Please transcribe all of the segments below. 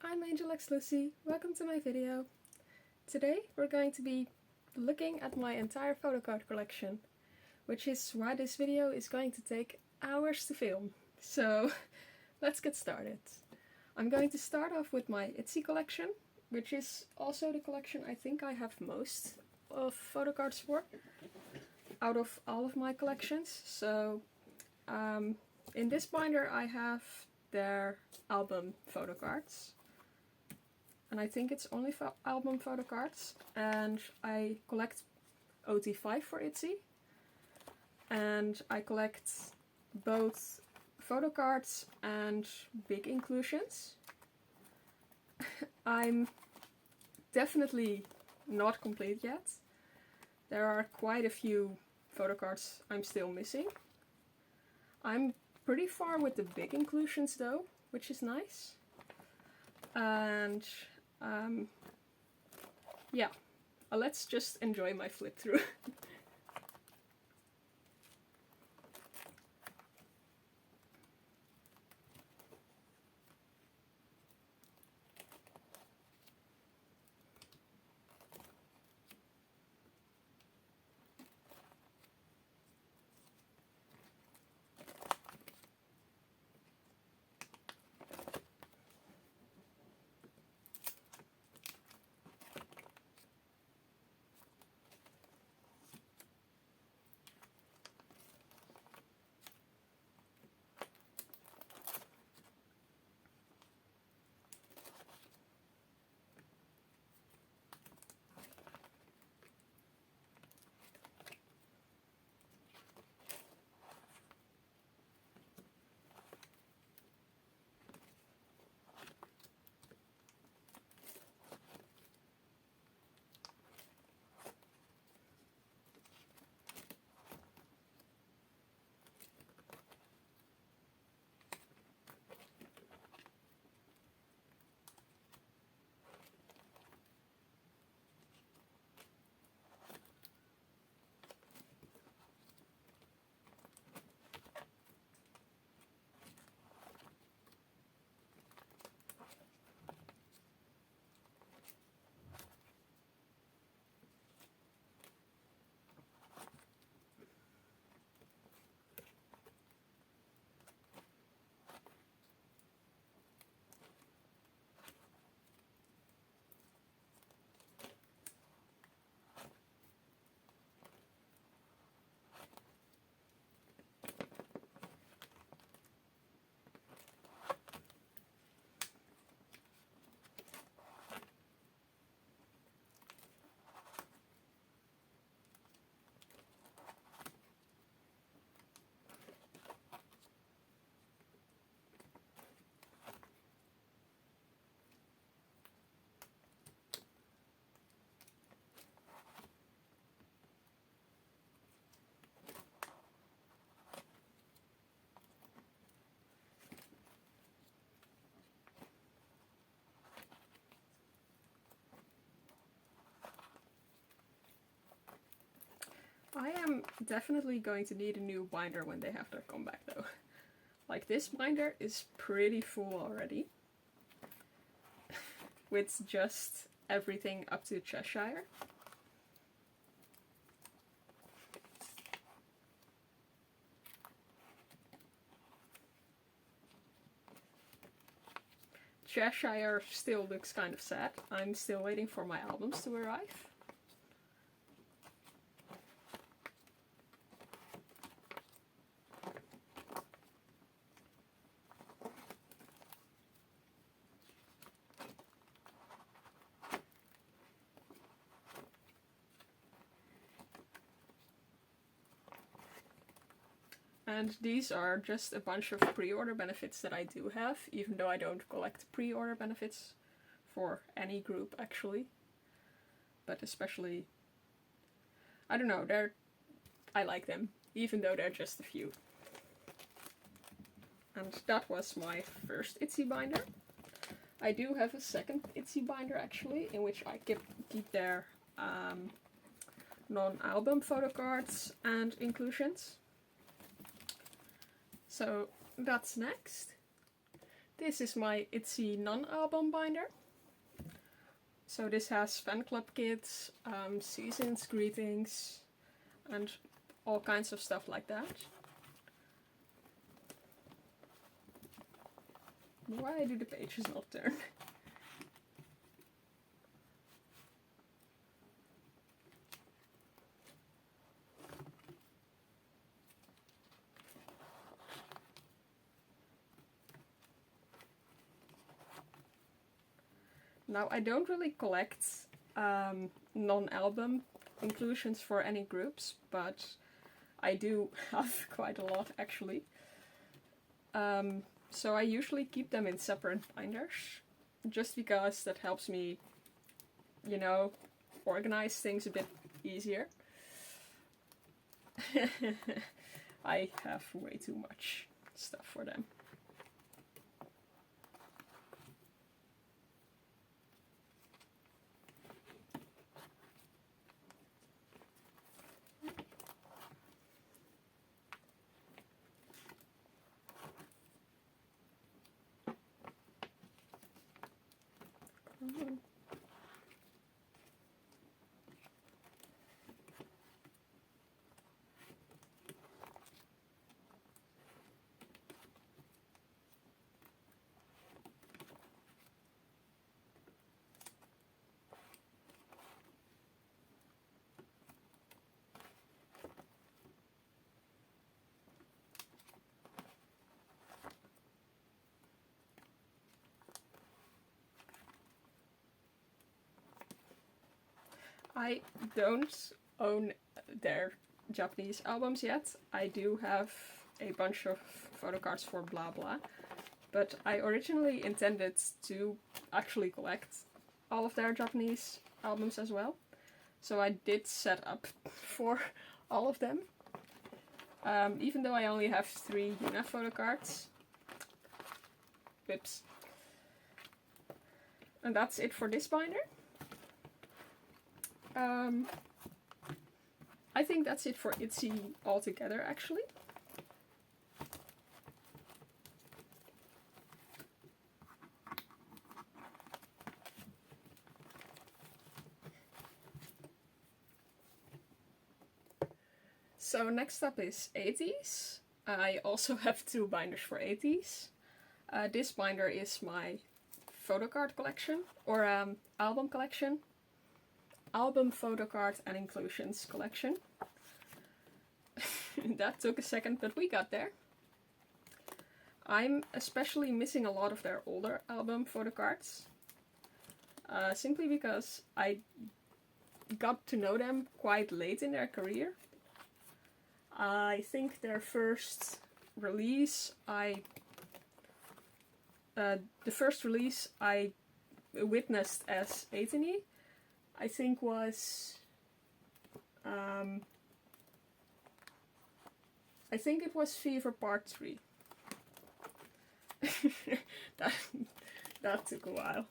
I'm AngellXLuci, welcome to my video. Today we're going to be looking at my entire photocard collection, which is why this video is going to take hours to film. So let's get started. I'm going to start off with my itzy collection, which is also the collection I think I have most of photocards for, out of all of my collections. So in this binder I have their album photocards, and I think it's only album photocards, and I collect OT5 for itzy, and I collect both photocards and big inclusions. I'm definitely not complete yet. There are quite a few photocards I'm still missing. I'm pretty far with the big inclusions though, which is nice. And yeah, let's just enjoy my flip through. I am definitely going to need a new binder when they have their comeback though. Like, this binder is pretty full already, with just everything up to Cheshire. Cheshire still looks kind of sad. I'm still waiting for my albums to arrive. And these are just a bunch of pre-order benefits that I do have, even though I don't collect pre-order benefits for any group actually. But especially, I don't know, I like them, even though they're just a few. And that was my first itzy binder. I do have a second itzy binder actually, in which I keep their non-album photocards and inclusions. So that's next. This is my itzy non-album binder. So this has fan club kits, seasons, greetings, and all kinds of stuff like that. Why do the pages not turn? Now, I don't really collect non-album inclusions for any groups, but I do have quite a lot actually. So I usually keep them in separate binders, just because that helps me, you know, organize things a bit easier. I have way too much stuff for them. I don't own their Japanese albums yet. I do have a bunch of photocards for blah blah, but I originally intended to actually collect all of their Japanese albums as well. So I did set up for all of them. Even though I only have 3 hyuna photocards. Whoops. And that's it for this binder. I think that's it for itzy altogether, actually. So next up is ateez. I also have 2 binders for ateez. This binder is my photocard collection, or album collection. Album, photocard and inclusions collection. That took a second, but we got there. I'm especially missing a lot of their older album photocards. Simply because I got to know them quite late in their career. I think their first release, the first release I witnessed as ateez, I think was, I think it was Fever Part 3. that took a while.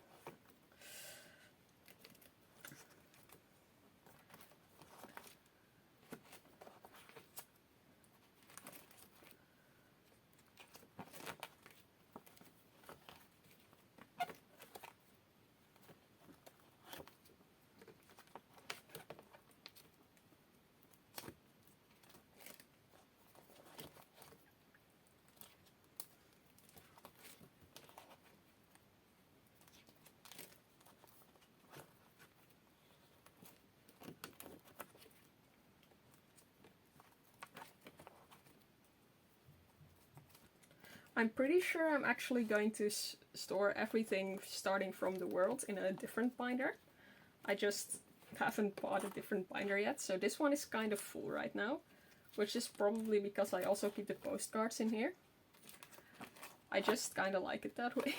I'm pretty sure I'm actually going to store everything starting from the world in a different binder. I just haven't bought a different binder yet, so this one is kind of full right now, which is probably because I also keep the postcards in here. I just kind of like it that way.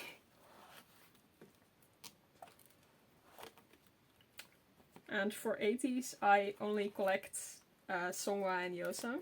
And for ateez, I only collect Songhwa and Yeosang.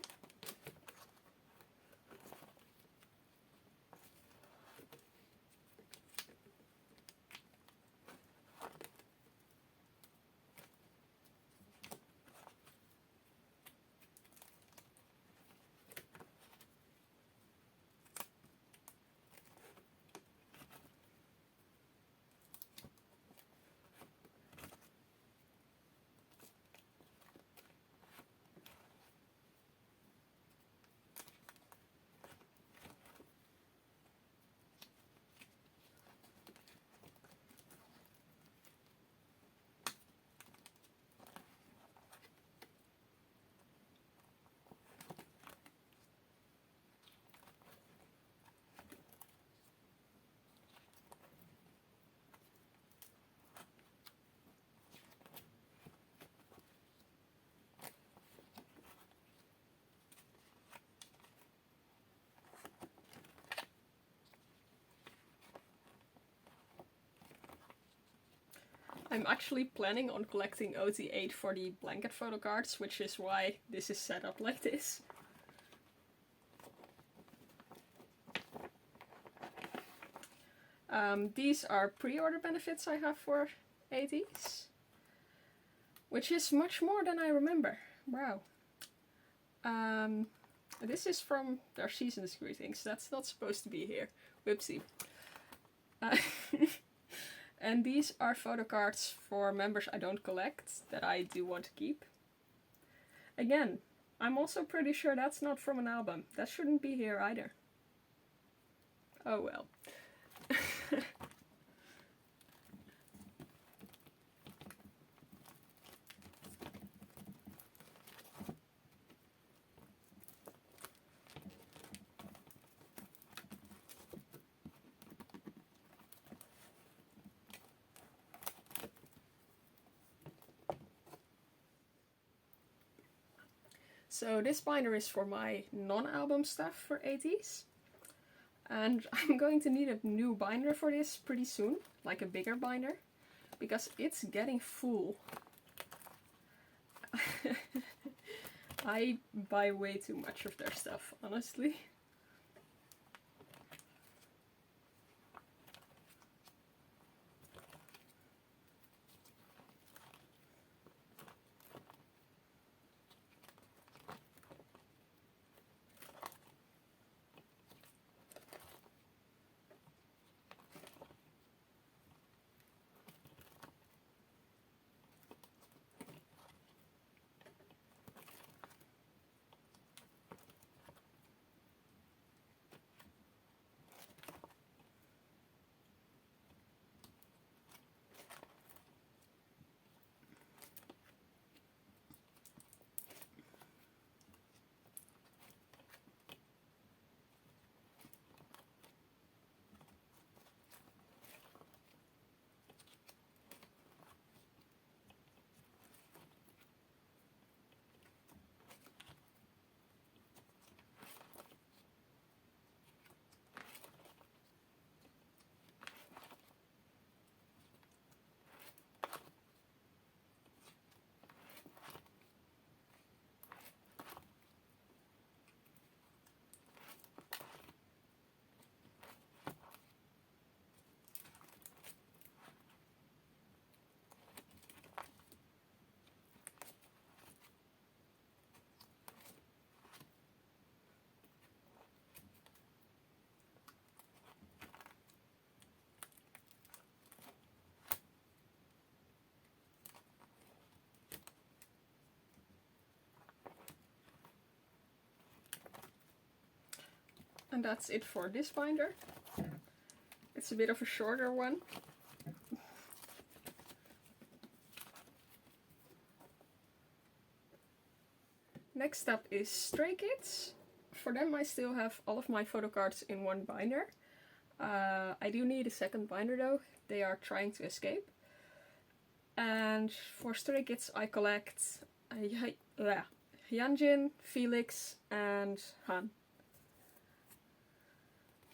I'm actually planning on collecting OT8 for the blanket photo cards, which is why this is set up like this. These are pre-order benefits I have for ateez, which is much more than I remember. Wow. This is from their season's greetings. That's not supposed to be here. Whoopsie. And these are photo cards for members I don't collect that I do want to keep. Again, I'm also pretty sure that's not from an album. That shouldn't be here either. Oh well. So this binder is for my non-album stuff for ateez. And I'm going to need a new binder for this pretty soon, like a bigger binder, because it's getting full. I buy way too much of their stuff, honestly. And that's it for this binder. It's a bit of a shorter one. Next up is Straykids. For them I still have all of my photo cards in one binder. I do need a second binder though, they are trying to escape. And for Straykids I collect Hyunjin, Felix and Han.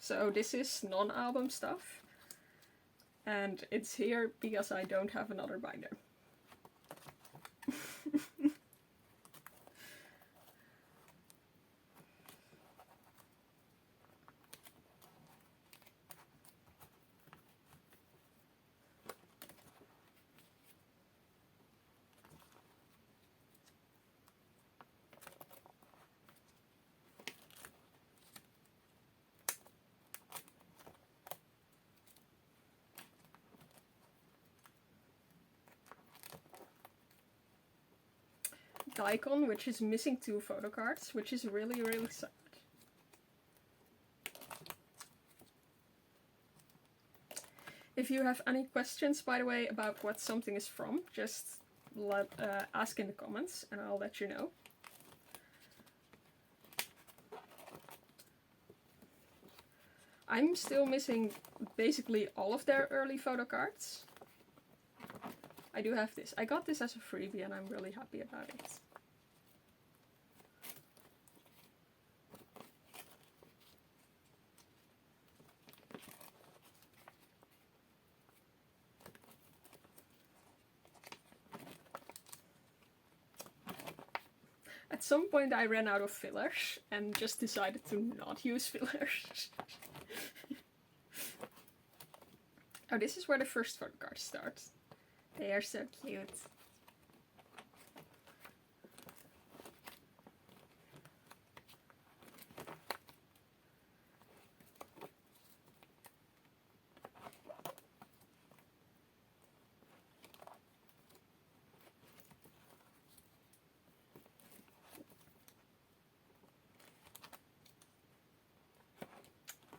So this is non-album stuff, and it's here because I don't have another binder. Icon, which is missing 2 photo cards, which is really, really sad. If you have any questions, by the way, about what something is from, just ask in the comments and I'll let you know. I'm still missing basically all of their early photo cards. I do have this. I got this as a freebie and I'm really happy about it. At some point I ran out of fillers and just decided to not use fillers. Oh, this is where the first photocard starts. They are so cute.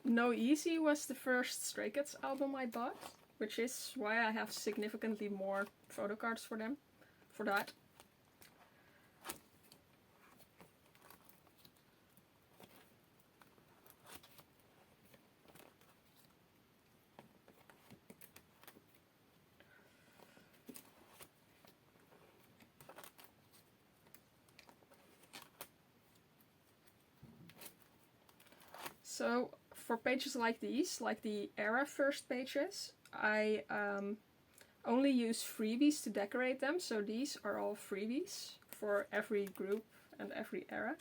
No Easy was the first Stray Kids album I bought, which is why I have significantly more photocards for them, for that. So for pages like these, like the era first pages, I only use freebies to decorate them. So these are all freebies for every group and every era.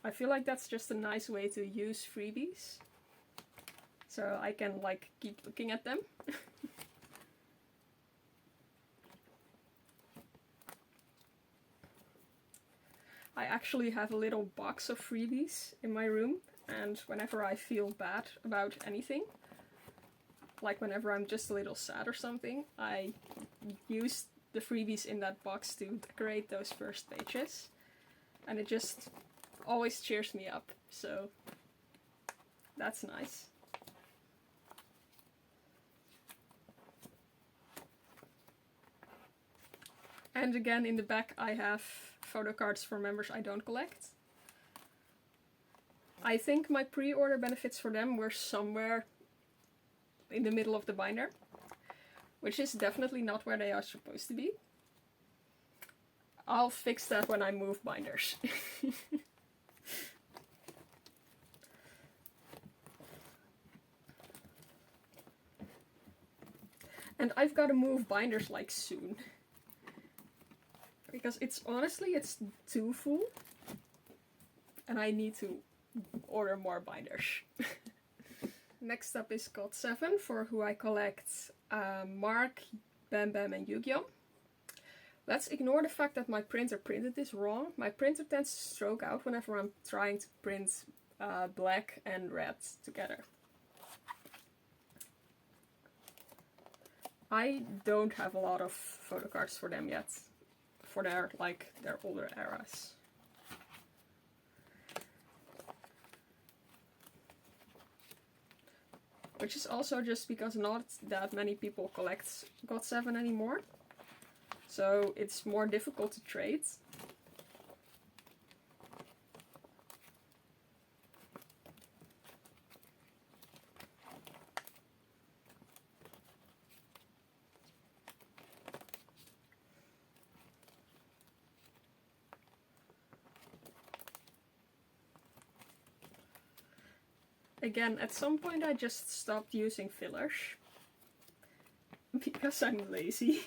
I feel like that's just a nice way to use freebies. So I can like keep looking at them. I actually have a little box of freebies in my room, and whenever I feel bad about anything, like whenever I'm just a little sad or something, I use the freebies in that box to decorate those first pages, and it just always cheers me up, so that's nice. And again, in the back I have photocards for members I don't collect. I think my pre-order benefits for them were somewhere in the middle of the binder, which is definitely not where they are supposed to be. I'll fix that when I move binders. And I've got to move binders like soon. Because it's honestly, it's too full. And I need to order more binders. Next up is GOT7, for who I collect Mark, Bam Bam and Yu-Gi-Oh! Let's ignore the fact that my printer printed this wrong. My printer tends to stroke out whenever I'm trying to print black and red together. I don't have a lot of photocards for them yet. For their older eras. Which is also just because not that many people collect GOT7 anymore. So it's more difficult to trade. Again, at some point I just stopped using fillers. Because I'm lazy.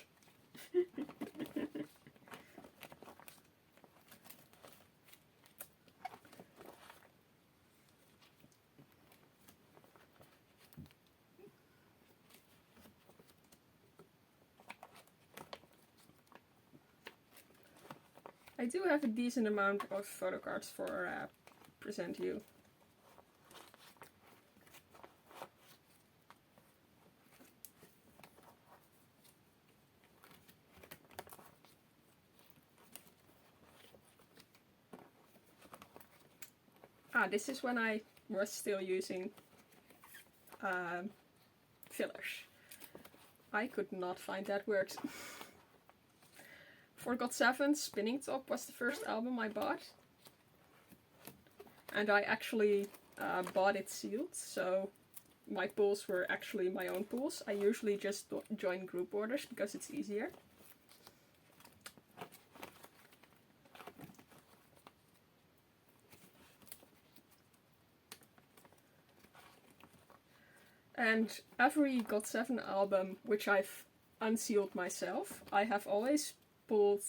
I do have a decent amount of photocards for Present You. This is when I was still using fillers. I could not find that word. For GOT7, Spinning Top was the first album I bought. And I actually bought it sealed, so my pulls were actually my own pulls. I usually just join group orders because it's easier. And every GOT7 album, which I've unsealed myself, I have always pulled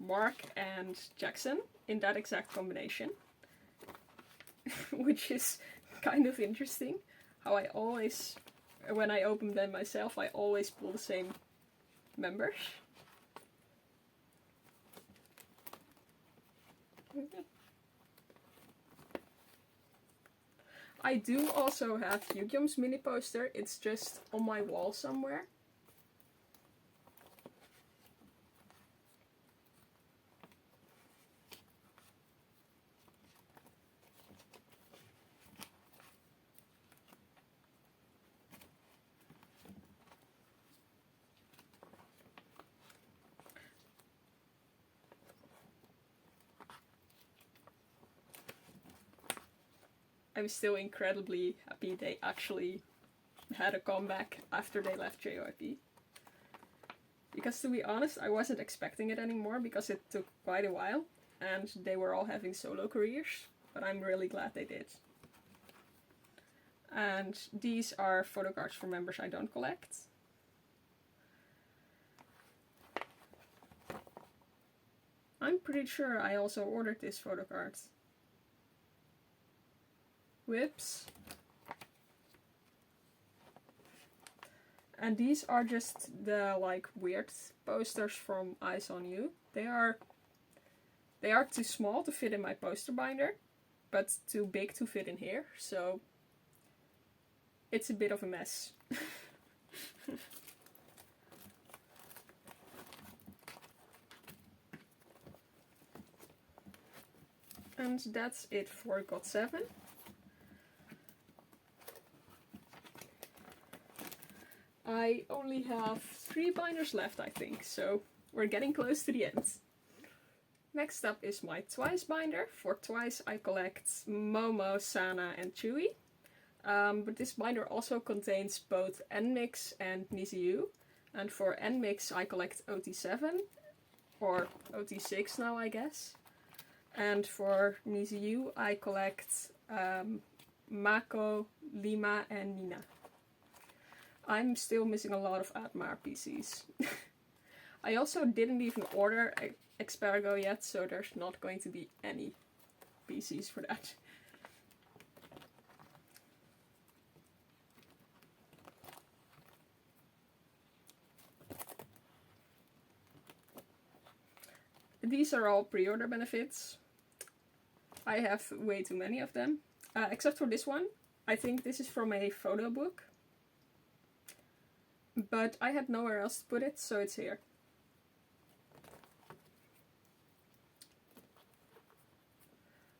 Mark and Jackson in that exact combination. Which is kind of interesting. How I always, when I open them myself, I always pull the same members. I do also have Yu-Gi-Oh's mini poster, it's just on my wall somewhere. I'm still incredibly happy they actually had a comeback after they left JYP. Because to be honest, I wasn't expecting it anymore because it took quite a while and they were all having solo careers, but I'm really glad they did. And these are photocards for members I don't collect. I'm pretty sure I also ordered this photocard. Whips. And these are just the like weird posters from Eyes on You. They are too small to fit in my poster binder, but too big to fit in here, so it's a bit of a mess. And that's it for GOT7. I only have 3 binders left, I think, so we're getting close to the end. Next up is my Twice binder. For Twice I collect Momo, Sana and Chewy. But this binder also contains both nmixx and niziu. And for nmixx I collect OT7, or OT6 now I guess. And for niziu I collect Mako, Lima and Nina. I'm still missing a lot of Admire PCs. I also didn't even order Expargo yet, so there's not going to be any PCs for that. These are all pre-order benefits. I have way too many of them, except for this one. I think this is from a photo book. But I had nowhere else to put it, so it's here.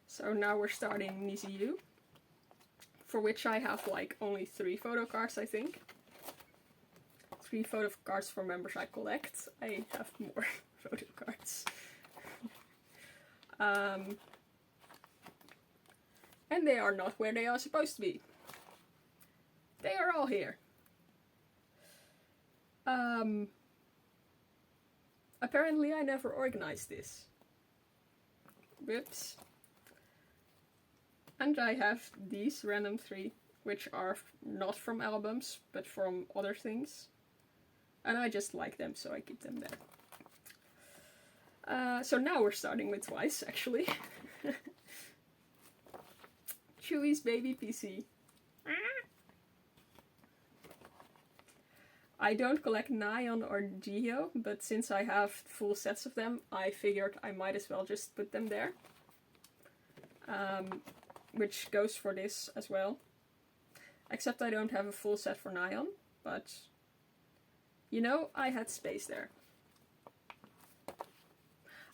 So now we're starting niziu, for which I have like only 3 photo cards, I think. 3 photo cards for members I collect. I have more photo cards. And they are not where they are supposed to be. They are all here. Apparently I never organized this. Whoops. And I have these random 3, which are not from albums, but from other things. And I just like them, so I keep them there. So now we're starting with Twice, actually. Chewy's baby PC. I don't collect Nyan or Jihyo, but since I have full sets of them, I figured I might as well just put them there. Which goes for this as well. Except I don't have a full set for Nyan, but you know, I had space there.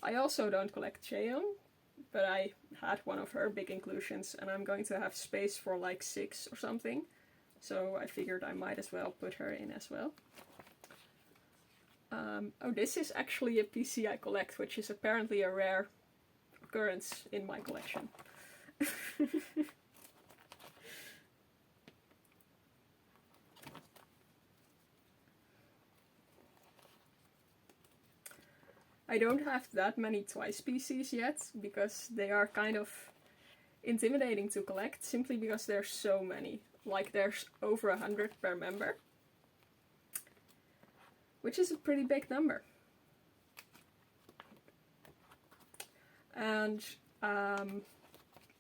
I also don't collect Cheon, but I had one of her big inclusions and I'm going to have space for like 6 or something. So I figured I might as well put her in as well. Oh, this is actually a PC I collect, which is apparently a rare occurrence in my collection. I don't have that many Twice PCs yet, because they are kind of intimidating to collect, simply because there's so many. Like there's over 100 per member, which is a pretty big number. And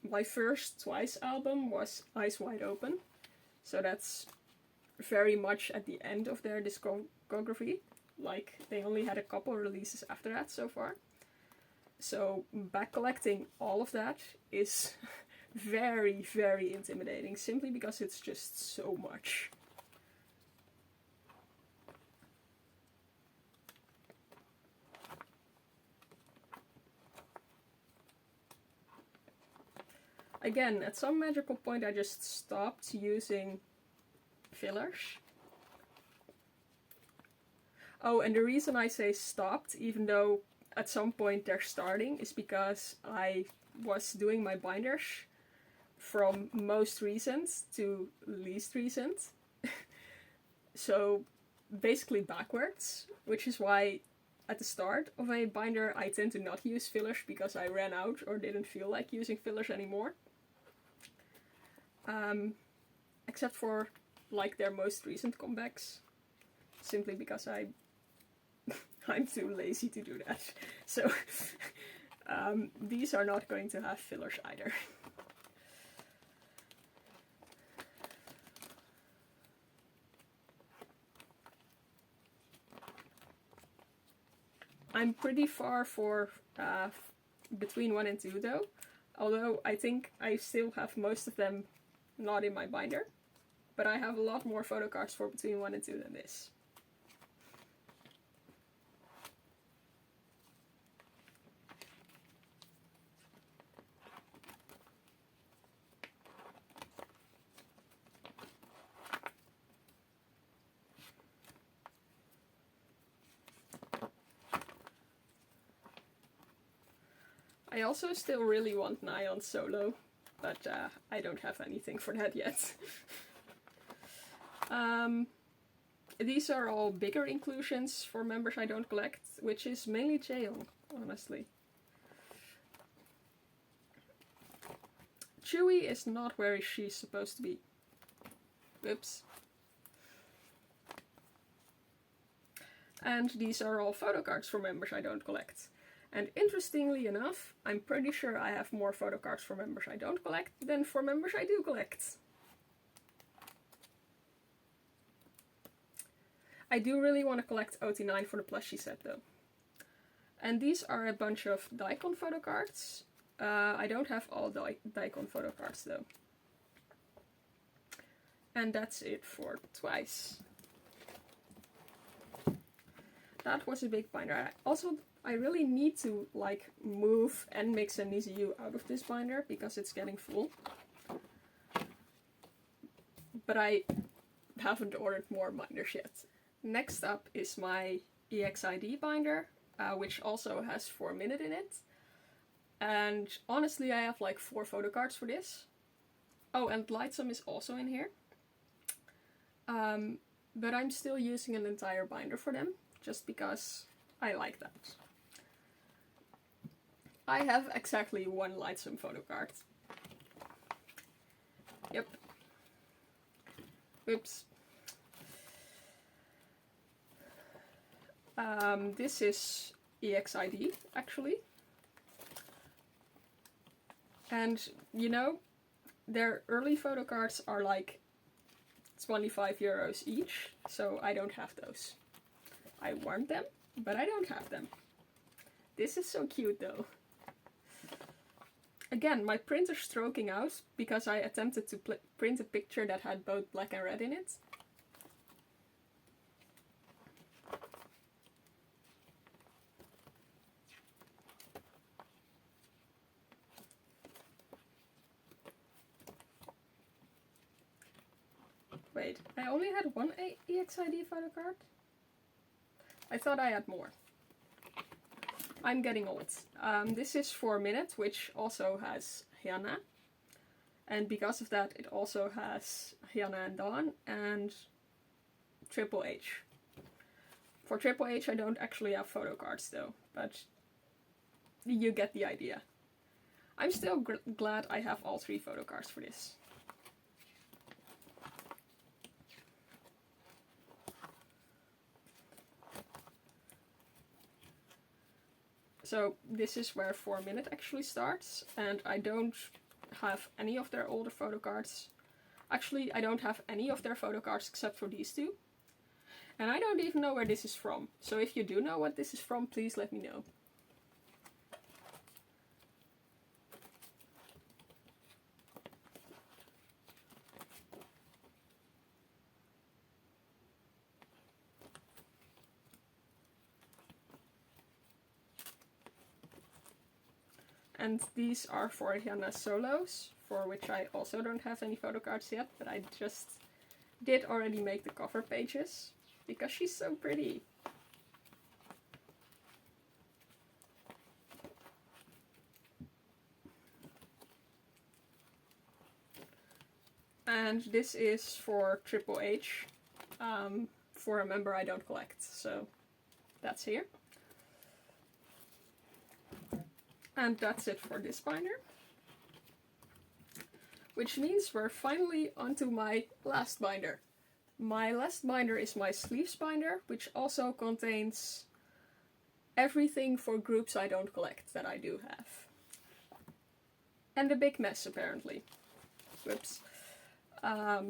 my first Twice album was Eyes Wide Open, so that's very much at the end of their discography. Like, they only had a couple releases after that so far. So back collecting all of that is very, very intimidating, simply because it's just so much. Again, at some magical point I just stopped using fillers. Oh, and the reason I say stopped, even though at some point they're starting, is because I was doing my binders from most recent to least recent. So basically backwards, which is why at the start of a binder I tend to not use fillers because I ran out or didn't feel like using fillers anymore. Except for like their most recent comebacks, simply because I'm too lazy to do that. So these are not going to have fillers either. I'm pretty far for between 1 and 2 though, although I think I still have most of them not in my binder, but I have a lot more photo cards for between 1 and 2 than this. I also still really want Nyan solo, but I don't have anything for that yet. These are all bigger inclusions for members I don't collect, which is mainly Jaeyoung, honestly. Chewie is not where she's supposed to be. Oops. And these are all photo cards for members I don't collect. And interestingly enough, I'm pretty sure I have more photo cards for members I don't collect than for members I do collect. I do really want to collect OT9 for the plushie set though. And these are a bunch of Daikon photo cards. I don't have all Daikon photo cards though. And that's it for Twice. That was a big binder. I really need to like move nmixx and niziu out of this binder because it's getting full. But I haven't ordered more binders yet. Next up is my exid binder, which also has 4min in it. And honestly, I have like 4 photo cards for this. Oh, and lightsum is also in here. But I'm still using an entire binder for them, just because I like that. I have exactly 1 lightsum photo card. Yep. Oops. This is exid, actually. And, you know, their early photo cards are like 25 euros each, so I don't have those. I want them, but I don't have them. This is so cute though. Again, my printer's stroking out because I attempted to print a picture that had both black and red in it. Wait, I only had 1 exid photo card? I thought I had more. I'm getting old. This is 4min, which also has Hyuna. And because of that, it also has Hyuna and Dawn and Triple H. For Triple H, I don't actually have photo cards though, but you get the idea. I'm still glad I have all 3 photo cards for this. So this is where 4 Minute actually starts, and I don't have any of their older photo cards. Actually, I don't have any of their photo cards except for these two. And I don't even know where this is from. So if you do know what this is from, please let me know. And these are for Hyuna solos, for which I also don't have any photo cards yet, but I just did already make the cover pages, because she's so pretty. And this is for Triple H, for a member I don't collect, so that's here. And that's it for this binder. Which means we're finally onto my last binder. My last binder is my sleeves binder, which also contains everything for groups I don't collect that I do have. And a big mess apparently. Whoops.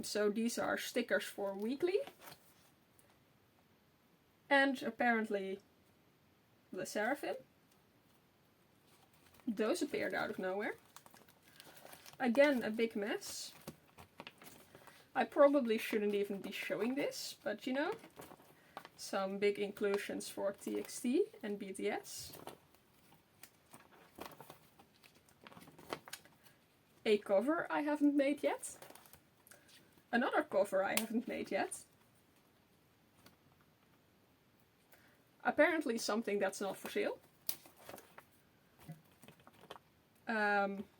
So these are stickers for weekly. And apparently the Seraphim. Those appeared out of nowhere. Again, a big mess. I probably shouldn't even be showing this, but you know, some big inclusions for TXT and BTS. A cover I haven't made yet. Another cover I haven't made yet. Apparently something that's not for sale.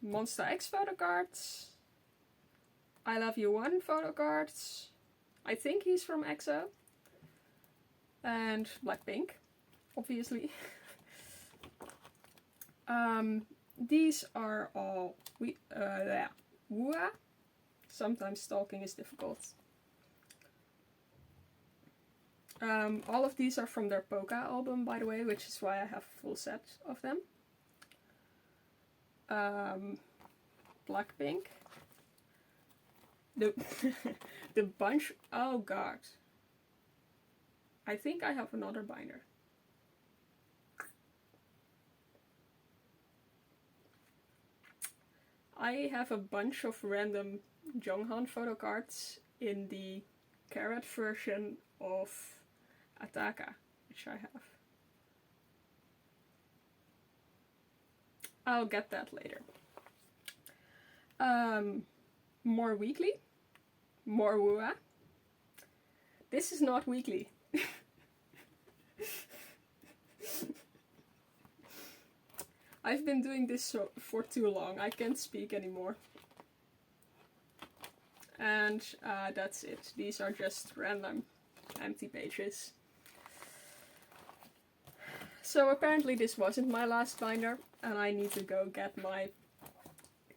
Monster X photo cards. I Love You 1 photo cards. I think he's from EXO. And Blackpink, obviously. These are all Wua. Sometimes talking is difficult. All of these are from their Polka album, by the way, which is why I have a full set of them. Blackpink. The bunch. Oh god. I think I have another binder. I have a bunch of random Jonghan photo cards in the carrot version of Ataka, which I have. I'll get that later. More weekly. More Wua. This is not weekly. I've been doing this for too long. I can't speak anymore. And that's it. These are just random empty pages. So apparently this wasn't my last binder, and I need to go get my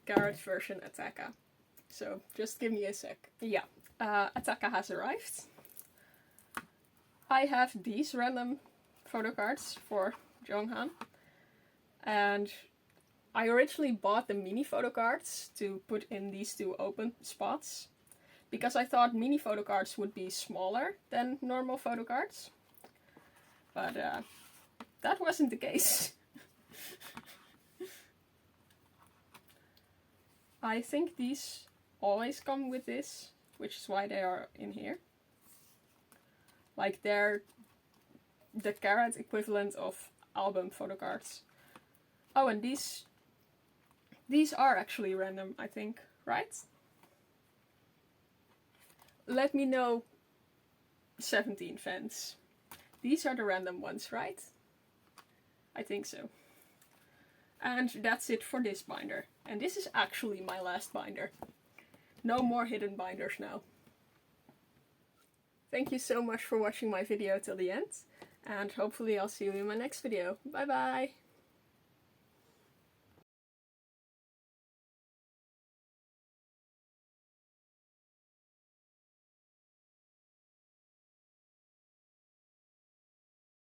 carrot version Ataka. So just give me a sec. Yeah, Ataka has arrived. I have these random photo cards for Jonghan. And I originally bought the mini photo cards to put in these two open spots, because I thought mini photo cards would be smaller than normal photo cards. But that wasn't the case. I think these always come with this, which is why they are in here. Like they're the carrot equivalent of album photo cards. Oh, and these are actually random, I think, right? Let me know, 17 fans. These are the random ones, right? I think so. And that's it for this binder. And this is actually my last binder. No more hidden binders now. Thank you so much for watching my video till the end. And hopefully I'll see you in my next video. Bye bye!